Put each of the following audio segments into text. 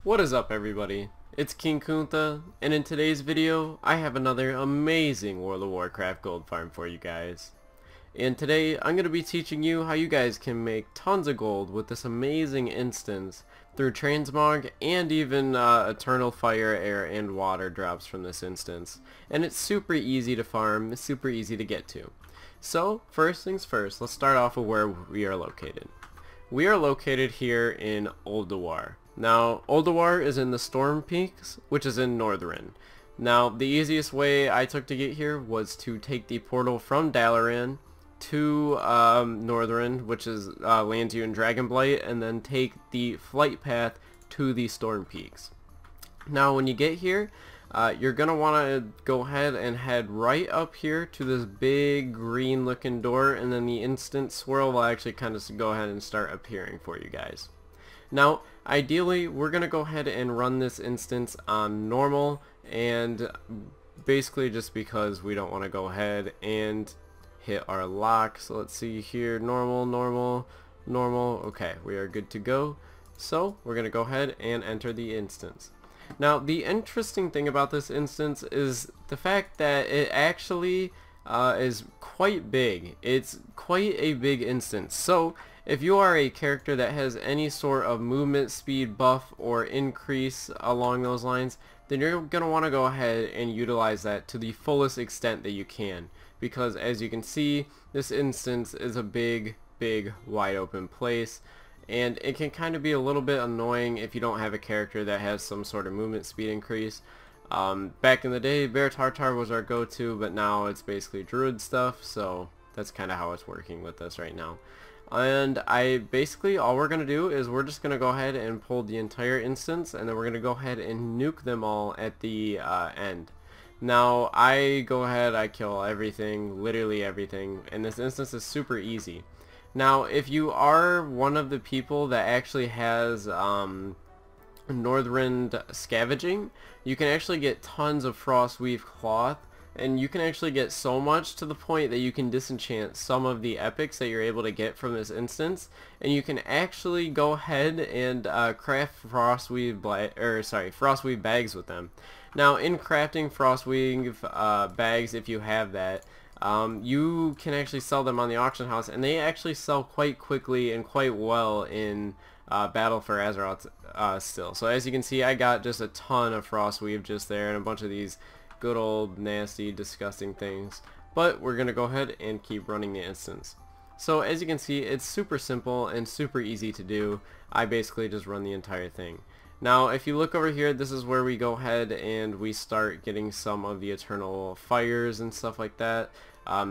What is up, everybody? It's King Kuntha, and in today's video I have another amazing World of Warcraft gold farm for you guys. And today I'm going to be teaching you how you guys can make tons of gold with this amazing instance through transmog and even eternal fire, air, and water drops from this instance. And it's super easy to farm, it's super easy to get to. So first things first, let's start off with where we are located. We are located here in Ulduar. Now, Ulduar is in the Storm Peaks, which is in Northrend. Now, the easiest way I took to get here was to take the portal from Dalaran to Northrend, which is lands you in Dragonblight, and then take the flight path to the Storm Peaks. Now, when you get here, you're going to want to go ahead and head right up here to this big green looking door, and then the instant swirl will actually kind of go ahead and start appearing for you guys. Now, ideally, we're going to go ahead and run this instance on normal, and basically just because we don't want to go ahead and hit our lock. So let's see here, normal, normal, normal. Okay, we are good to go. So we're going to go ahead and enter the instance. Now, the interesting thing about this instance is the fact that it actually is quite big. It's quite a big instance. So if you are a character that has any sort of movement speed buff or increase along those lines, then you're going to want to go ahead and utilize that to the fullest extent that you can. Because as you can see, this instance is a big wide open place. And it can kind of be a little bit annoying if you don't have a character that has some sort of movement speed increase. Back in the day, Bear Tartar was our go-to, but now it's basically Druid stuff, so that's kind of how it's working with us right now. And all we're going to do is we're just going to go ahead and pull the entire instance, and then we're going to go ahead and nuke them all at the end. Now, I go ahead, I kill everything, literally everything, and this instance is super easy. Now, if you are one of the people that actually has Northrend scavenging, you can actually get tons of Frostweave cloth, and you can actually get so much to the point that you can disenchant some of the epics that you're able to get from this instance, and you can actually go ahead and craft Frostweave bags with them. Now, in crafting Frostweave bags, if you have that, you can actually sell them on the auction house, and they actually sell quite quickly and quite well in Battle for Azeroth still. So as you can see, I got just a ton of Frostweave just there, and a bunch of these good old nasty disgusting things. But we're gonna go ahead and keep running the instance. So as you can see, it's super simple and super easy to do. I basically just run the entire thing. Now, if you look over here, this is where we go ahead and we start getting some of the eternal fires and stuff like that.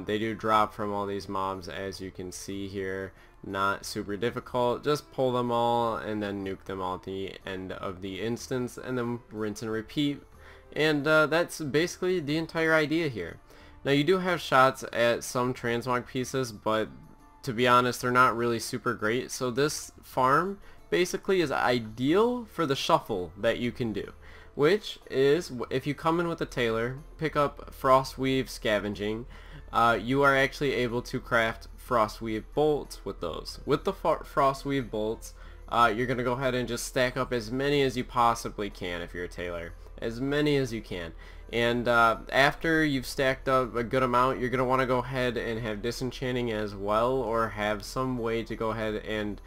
They do drop from all these mobs, as you can see here. Not super difficult. Just pull them all and then nuke them all at the end of the instance, and then rinse and repeat. And that's basically the entire idea here. Now, you do have shots at some transmog pieces, but to be honest, they're not really super great. So this farm basically is ideal for the shuffle that you can do, which is if you come in with a tailor, pick up Frostweave scavenging, you are actually able to craft Frostweave bolts with those. With the Frostweave bolts, you're going to go ahead and just stack up as many as you possibly can if you're a tailor. As many as you can. And after you've stacked up a good amount, you're going to want to go ahead and have disenchanting as well, or have some way to go ahead and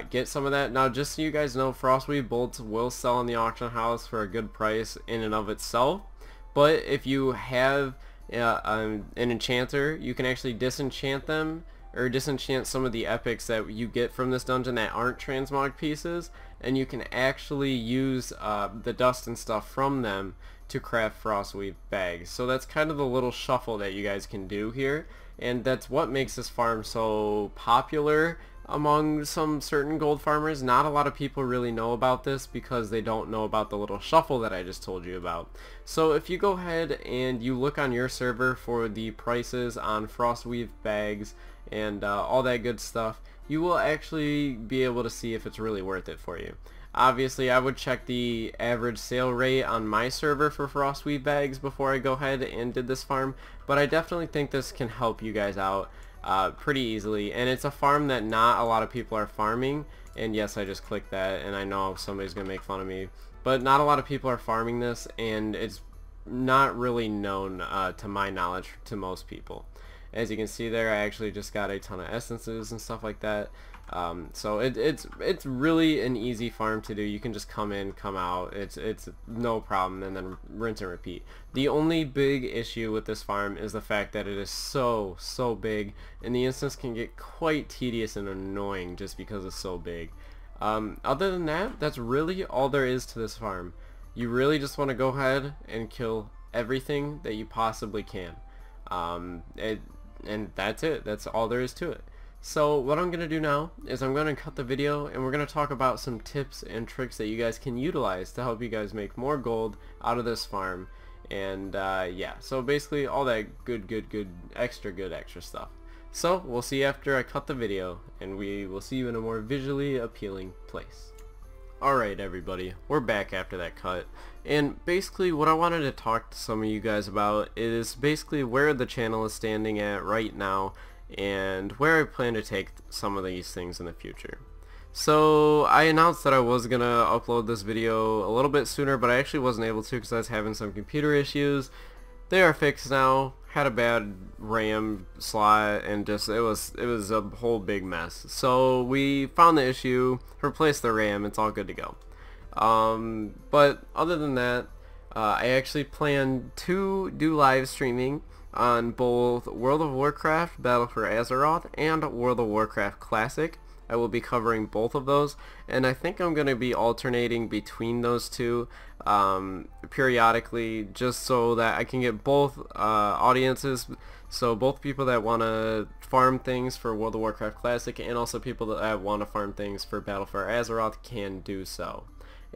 get some of that. Now, just so you guys know, Frostweave bolts will sell in the auction house for a good price in and of itself. But if you have an enchanter, you can actually disenchant them, or disenchant some of the epics that you get from this dungeon that aren't transmog pieces, and you can actually use the dust and stuff from them to craft Frostweave bags. So that's kind of the little shuffle that you guys can do here, and that's what makes this farm so popular among some certain gold farmers. Not a lot of people really know about this because they don't know about the little shuffle that I just told you about. So if you go ahead and you look on your server for the prices on Frostweave bags and all that good stuff, you will actually be able to see if it's really worth it for you. Obviously, I would check the average sale rate on my server for Frostweave bags before I go ahead and did this farm, but I definitely think this can help you guys out pretty easily, and it's a farm that not a lot of people are farming, And yes, I just clicked that, and I know somebody's gonna make fun of me, but not a lot of people are farming this, and it's not really known to my knowledge to most people. As you can see there, I actually just got a ton of essences and stuff like that. So it's really an easy farm to do. You can just come in, come out. It's no problem, and then rinse and repeat. The only big issue with this farm is the fact that it is so big, and the instance can get quite tedious and annoying just because it's so big. Other than that, that's really all there is to this farm. You really just want to go ahead and kill everything that you possibly can. And that's it. That's all there is to it. So what I'm going to do now is I'm going to cut the video, and we're going to talk about some tips and tricks that you guys can utilize to help you guys make more gold out of this farm. And yeah, so basically all that good extra stuff. So we'll see you after I cut the video, and we will see you in a more visually appealing place. Alright everybody, we're back after that cut, and basically what I wanted to talk to some of you guys about is basically where the channel is standing at right now and where I plan to take some of these things in the future. So I announced that I was gonna upload this video a little bit sooner, but I actually wasn't able to because I was having some computer issues. They are fixed now. Had a bad RAM slot, and just it was a whole big mess. So we found the issue, replaced the RAM, it's all good to go. But other than that, I actually plan to do live streaming on both World of Warcraft Battle for Azeroth and World of Warcraft Classic. I will be covering both of those, and I think I'm going to be alternating between those two periodically, just so that I can get both audiences, so both people that want to farm things for World of Warcraft Classic and also people that want to farm things for Battle for Azeroth can do so.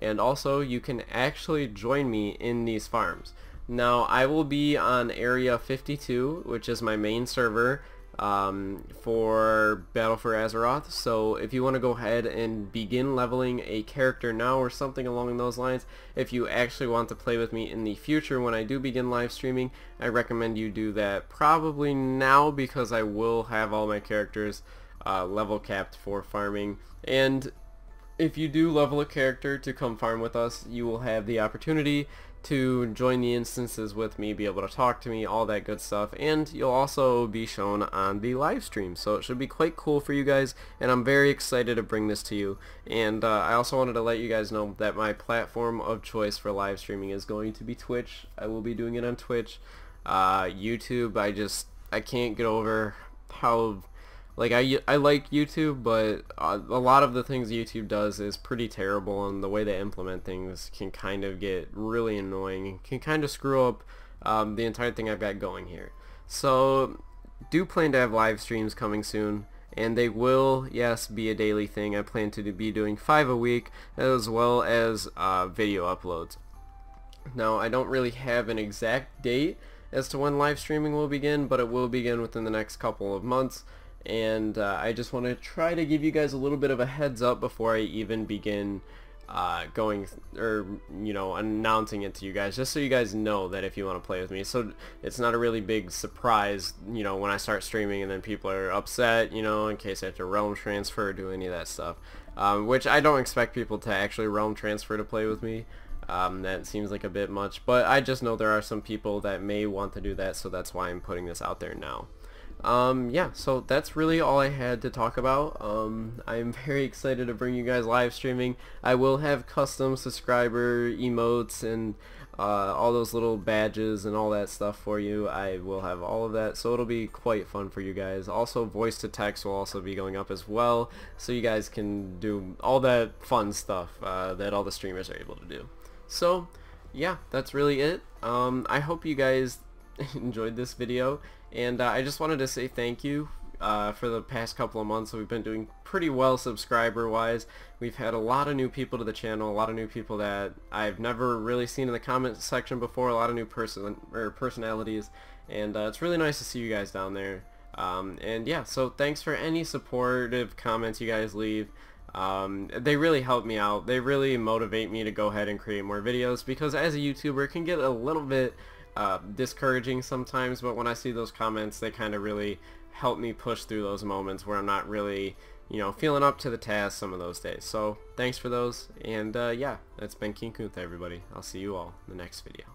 And also you can actually join me in these farms. Now I will be on Area 52, which is my main server for Battle for Azeroth. So if you want to go ahead and begin leveling a character now or something along those lines, if you actually want to play with me in the future when I do begin live streaming, I recommend you do that probably now, because I will have all my characters level capped for farming. And if you do level a character to come farm with us, you will have the opportunity to join the instances with me, be able to talk to me, all that good stuff, and you'll also be shown on the live stream. So it should be quite cool for you guys, and I'm very excited to bring this to you. And I also wanted to let you guys know that my platform of choice for live streaming is going to be Twitch. I will be doing it on Twitch. YouTube, I can't get over how, like, I like YouTube, but a lot of the things YouTube does is pretty terrible, and the way they implement things can kind of get really annoying and can kind of screw up the entire thing I've got going here. So do plan to have live streams coming soon, and they will, yes, be a daily thing. I plan to be doing 5 a week, as well as video uploads. Now I don't really have an exact date as to when live streaming will begin, but it will begin within the next couple of months. And I just want to try to give you guys a little bit of a heads up before I even begin announcing it to you guys, just so you guys know that if you want to play with me, so it's not a really big surprise, when I start streaming and then people are upset, in case I have to realm transfer or do any of that stuff, which I don't expect people to actually realm transfer to play with me. That seems like a bit much, but I just know there are some people that may want to do that, so that's why I'm putting this out there now. Yeah, so that's really all I had to talk about. I'm very excited to bring you guys live streaming. I will have custom subscriber emotes and all those little badges and all that stuff for you. I will have all of that, so it'll be quite fun for you guys. Also, voice to text will also be going up as well, so you guys can do all that fun stuff that all the streamers are able to do. So yeah, that's really it. I hope you guys enjoyed this video, and I just wanted to say thank you for the past couple of months. We've been doing pretty well subscriber wise. We've had a lot of new people to the channel, a lot of new people that I've never really seen in the comment section before, a lot of new personalities, and it's really nice to see you guys down there. And yeah, so thanks for any supportive comments you guys leave. They really help me out. They really motivate me to go ahead and create more videos, because as a YouTuber it can get a little bit discouraging sometimes, but when I see those comments, they kind of really help me push through those moments where I'm not really you know, feeling up to the task some of those days. So thanks for those, and yeah, that's been King Kuntha, everybody. I'll see you all in the next video.